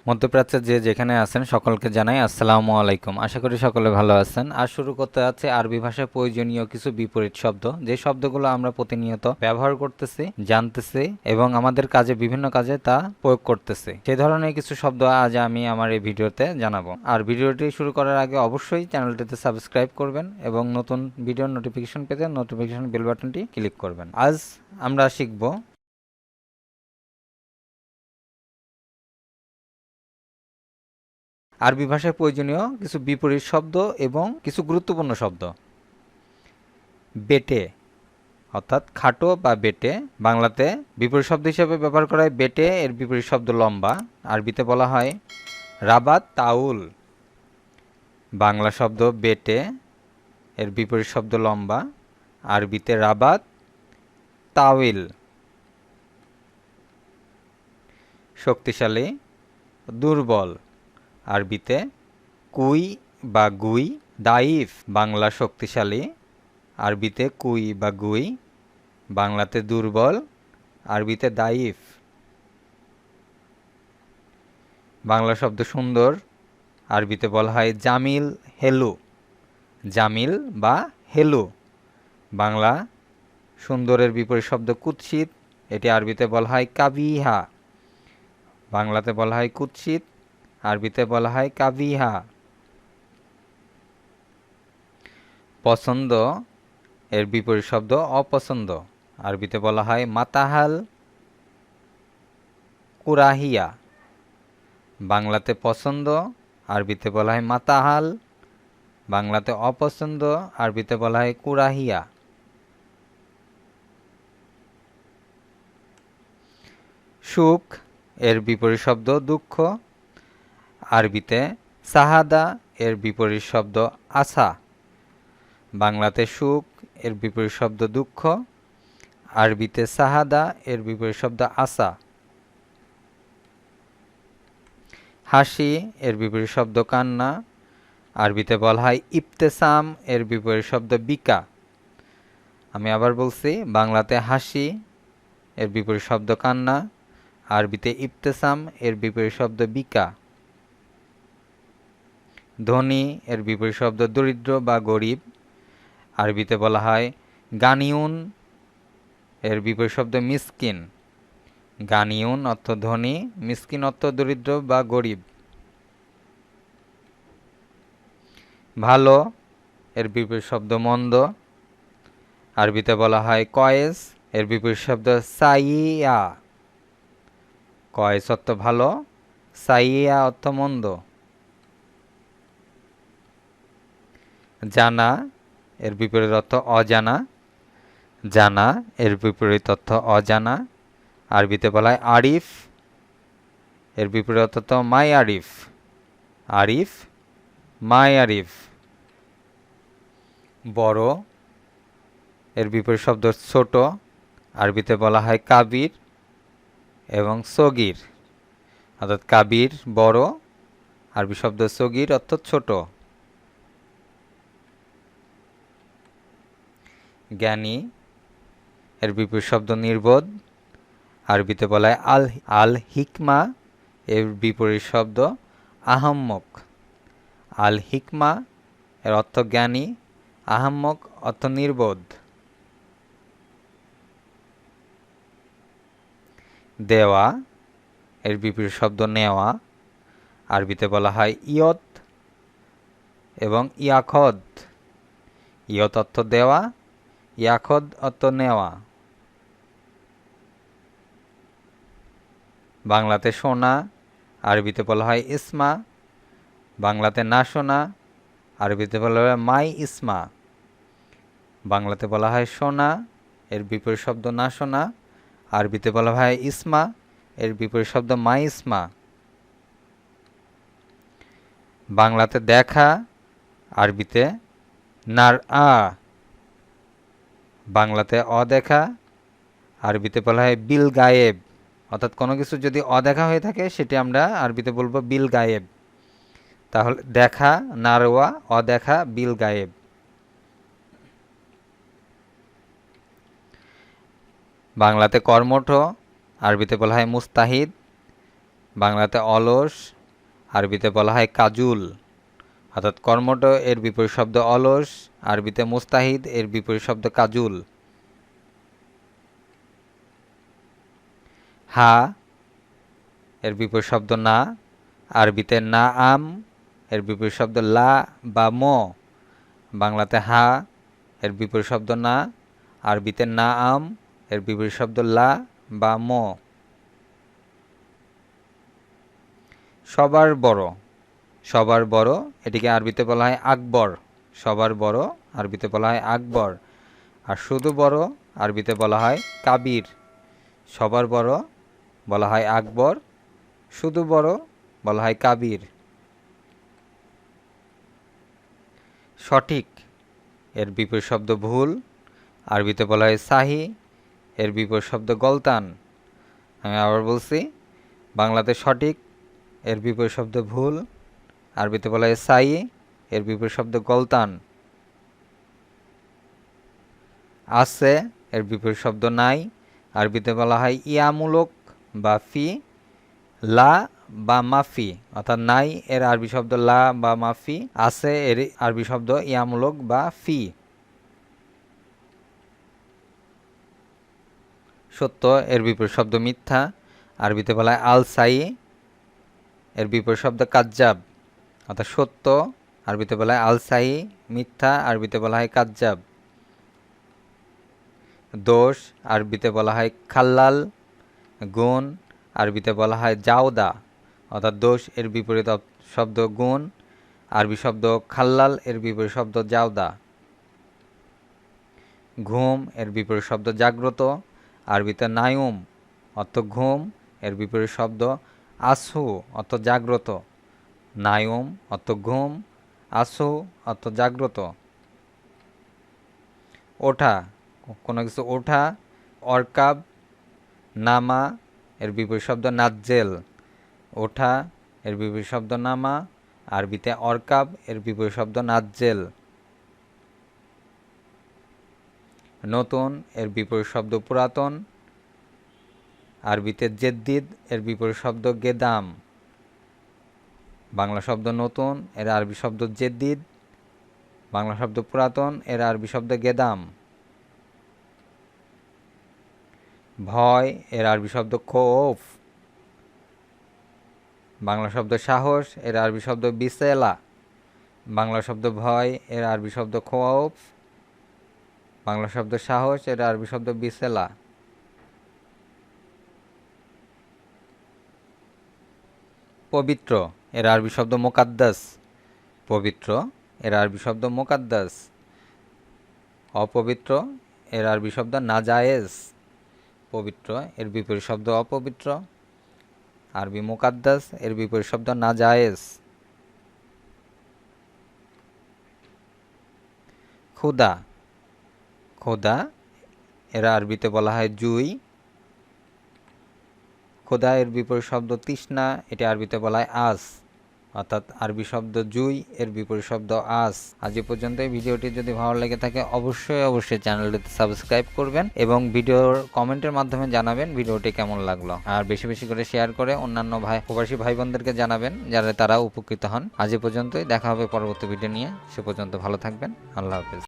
মধ্যপ্রাচ্যে যে যেখানে আছেন সকলকে জানাই আসসালামু আলাইকুম। আশা করি সকলে ভালো আছেন। আজ শুরু করতে যাচ্ছে আরবি ভাষায় প্রয়োজনীয় কিছু বিপরীত শব্দ, যে শব্দগুলো আমরা প্রতিনিয়ত ব্যবহার করতেছি, জানতেছি এবং আমাদের কাজে বিভিন্ন কাজে তা প্রয়োগ করতেছি। সেই ধরনের কিছু শব্দ আজ আমি আমার এই ভিডিওতে জানাবো। আর ভিডিওটি শুরু করার আগে অবশ্যই চ্যানেলটিতে সাবস্ক্রাইব করবেন এবং নতুন ভিডিওর নোটিফিকেশন পেতে নোটিফিকেশন বেল বাটনটি ক্লিক করবেন। আজ আমরা শিখব আরবি ভাষায় প্রয়োজনীয় কিছু বিপরীত শব্দ এবং কিছু গুরুত্বপূর্ণ শব্দ। বেটে অর্থাৎ খাটো বা বেটে, বাংলাতে বিপরীত শব্দ হিসেবে ব্যবহার করা হয় বেটে। এর বিপরীত শব্দ লম্বা। আরবিতে বলা হয় রাবাত তাউল। বাংলা শব্দ বেটে, এর বিপরীত শব্দ লম্বা। আরবিতে রাবাত তাউল। শক্তিশালী, দুর্বল। আরবিতে কুই বা গুই। দাইফ, বাংলা শক্তিশালী। আরবিতে কুই বা গুই। বাংলাতে দুর্বল। আরবিতে দাইফ। বাংলা শব্দ সুন্দর। আরবিতে বলা হয় জামিল হেলু। জামিল বা হেলু। বাংলা সুন্দরের বিপরীত শব্দ কুৎসিত। এটি আরবিতে বলা হয় কাবিহা। বাংলাতে বলা হয় কুৎসিত। আরবিতে বলা হয় কাবিহা। পছন্দ, এর বিপরীত শব্দ অপছন্দ। আরবিতে বলা হয় মাতাহাল কুরাহিয়া। বাংলাতে পছন্দ। আরবিতে বলা হয় মাতাহাল। বাংলাতে অপছন্দ। আরবিতে বলা হয় কুরাহিয়া। সুখ, এর বিপরীত শব্দ দুঃখ। আরবিতে সাহাদা, এর বিপরীত শব্দ আশা। বাংলাতে সুখ, এর বিপরীত শব্দ দুঃখ। আরবিতে সাহাদা, এর বিপরীত শব্দ আশা। হাসি, এর বিপরীত শব্দ কান্না। আরবিতে বলা হয় ইবতেসাম, এর বিপরীত শব্দ বিকা। আমি আবার বলছি, বাংলাতে হাসি, এর বিপরীত শব্দ কান্না। আরবিতে ইবতেসাম, এর বিপরীত শব্দ বিকা। ধনী, এর বিপরীত শব্দ দরিদ্র বা গরিব। আরবিতে বলা হয় গানিউন, এর বিপরীত শব্দ মিসকিন। গানিউন অর্থ ধনী, মিসকিন অর্থ দরিদ্র বা গরিব। ভালো, এর বিপরীত শব্দ মন্দ। আরবিতে বলা হয় কয়েস, এর বিপরীত শব্দ সাইয়া। কয়েস অর্থ ভালো, সাইয়া অর্থ মন্দ। জানা, এর বিপরীত অর্থ অজানা। জানা, এর বিপরীত অর্থ অজানা। আরবিতে বলা হয় আরিফ, এর বিপরীত অর্থ মাই আরিফ। আরিফ, মাই আরিফ। বড়, এর বিপরীত শব্দ ছোট। আরবিতে বলা হয় কাবির এবং সগির। অর্থাৎ কাবির বড়, আরবি শব্দ সগির অর্থাৎ ছোট। জ্ঞানী, এর বিপরীত শব্দ নির্বোধ। আরবিতে বলা হয় আল হিকমা, এর বিপরীত শব্দ আহাম্মক। আল হিকমা, এর অর্থ জ্ঞানী। আহাম্মক অর্থ নির্বোধ। দেওয়া, এর বিপরীত শব্দ নেওয়া। আরবিতে বলা হয় ইয়ত এবং ইয়াখদ। ইয়ত অর্থ দেওয়া, ইয়াখদ অর্থ নেওয়া। বাংলাতে শোনা, আরবিতে বলা হয় ইসমা। বাংলাতে না শোনা, আরবিতে বলা হয় মাই ইসমা। বাংলাতে বলা হয় শোনা, এর বিপরীত শব্দ না শোনা। আরবিতে বলা হয় ইসমা, এর বিপরীত শব্দ মাই ইসমা। বাংলাতে দেখা, আরবিতে নার আ। বাংলাতে অদেখা, আরবিতে বলা হয় বিল গায়েব। অর্থাৎ কোনো কিছু যদি অদেখা হয়ে থাকে সেটি আমরা আরবিতে বলবো বিল গায়েব। তাহলে দেখা, নারওয়া, অদেখা, বিল গায়েব। বাংলাতে কর্মঠ, আরবিতে বলা হয় মুস্তাহিদ। বাংলাতে অলস, আরবিতে বলা হয় কাজুল। অর্থাৎ কর্মঠ এর বিপরীত শব্দ অলস, আরবিতে মুস্তাহিদ এর বিপরীত শব্দ কাজুল। হা এর বিপরীত শব্দ না, আরবিতে না আম এর বিপরীত শব্দ লা বা ম। বাংলাতে হা এর বিপরীত শব্দ না, আরবিতে না আম এর বিপরীত শব্দ লা বা ম। সবার বড়, সবার বড় এটিকে আরবিতে বলা হয় আকবর। সবার বড় আরবিতে বলা হয় আকবর। আর শুধু বড় আরবিতে বলা হয় কাবির। সবার বড় বলা হয় আকবর, শুধু বড় বলা হয় কাবির। সঠিক এর বিপরীত শব্দ ভুল, আরবিতে বলা হয় সাহি, এর বিপরীত শব্দ গলতান। আমি আবার বলছি, বাংলাতে সঠিক এর বিপরীত শব্দ ভুল, আরবিতে বলা হয় সাই, এর বিপরীত শব্দ গলতান। আছে এর বিপরীত শব্দ নাই, আরবিতে বলা হয় ইয়ামূলক বা ফি। লা বা মাফি, অর্থাৎ নাই এর আরবি শব্দ লা বা মাফি, আছে এর আরবি শব্দ ইয়ামূলক বা ফি। সত্য এর বিপরীত শব্দ মিথ্যা, আরবিতে বলা হয় আল সাই, এর বিপরীত শব্দ কাজ্জাব। অর্থাৎ সত্য আরবিতে বলা হয় আল সাই, মিথ্যা আরবিতে বলা হয় কাজ্জাব। দোষ আরবিতে বলা হয় খাল্লাল, গুণ আরবিতে বলা হয় জাওদা। অর্থাৎ দোষ এর বিপরীত শব্দ গুণ, আরবি শব্দ খাল্লাল, এর বিপরীত শব্দ জাওদা। ঘুম এর বিপরীত শব্দ জাগ্রত, আরবিতে নায়ুম অর্থ ঘুম, এর বিপরীত শব্দ আসহু অর্থ জাগ্রত। নায়ুম অর্থ ঘুম, আসহু অর্থ জাগ্রত। ওঠা, কোনো কিছু ওঠা, অরকাব, নামা এর বিপরীত শব্দ নাজ্জেল। ওঠা এর বিপরীত শব্দ নামা, আরবিতে অরকাব এর বিপরীত শব্দ নাজ্জেল। নতুন এর বিপরীত শব্দ পুরাতন, আরবিতে জেদ্দিদ এর বিপরীত শব্দ গেদাম। বাংলা শব্দ নতুন এর আরবি শব্দ জেদ্দিদ, বাংলা শব্দ পুরাতন এর আরবি শব্দ গেদাম। ভয় এর আরবি শব্দ খৌফ, বাংলা শব্দ সাহস এর আরবি শব্দ বিসেলা। বাংলা শব্দ ভয় এর আরবি শব্দ খৌফ, বাংলা শব্দ সাহস এর আরবি শব্দ বিসেলা। পবিত্র এর আরবি শব্দ মোকাদ্দাস, পবিত্র এর আরবি শব্দ মোকাদ্দাস। অপবিত্র এর আরবি শব্দ নাজায়েজ, পবিত্র এর বিপরীত শব্দ অপবিত্র, আরবি মুকাদ্দাস এর বিপরীত শব্দ নাজায়েজ। খুদা, খোদা এর আরবিতে বলা হয় জুই। খোদা এর বিপরীত শব্দ তৃষ্ণা, এটি আরবিতে বলা হয় আস। অর্থাৎ আরবি শব্দ জুই এর বিপরীত শব্দ আস। আজ এ পর্যন্ত। ভিডিওটি যদি ভালো লেগে থাকে অবশ্যই চ্যানেলটিতে সাবস্ক্রাইব করবেন এবং ভিডিওর কমেন্টের মাধ্যমে জানাবেন ভিডিওটি কেমন লাগলো। আর বেশি বেশি করে শেয়ার করে অন্যান্য প্রবাসী ভাই বোনদেরকে জানাবেন যারা তারা উপকৃত হন। আজ এ পর্যন্তই, দেখা হবে পরবর্তী ভিডিও নিয়ে। সে পর্যন্ত ভালো থাকবেন। আল্লাহ হাফেজ।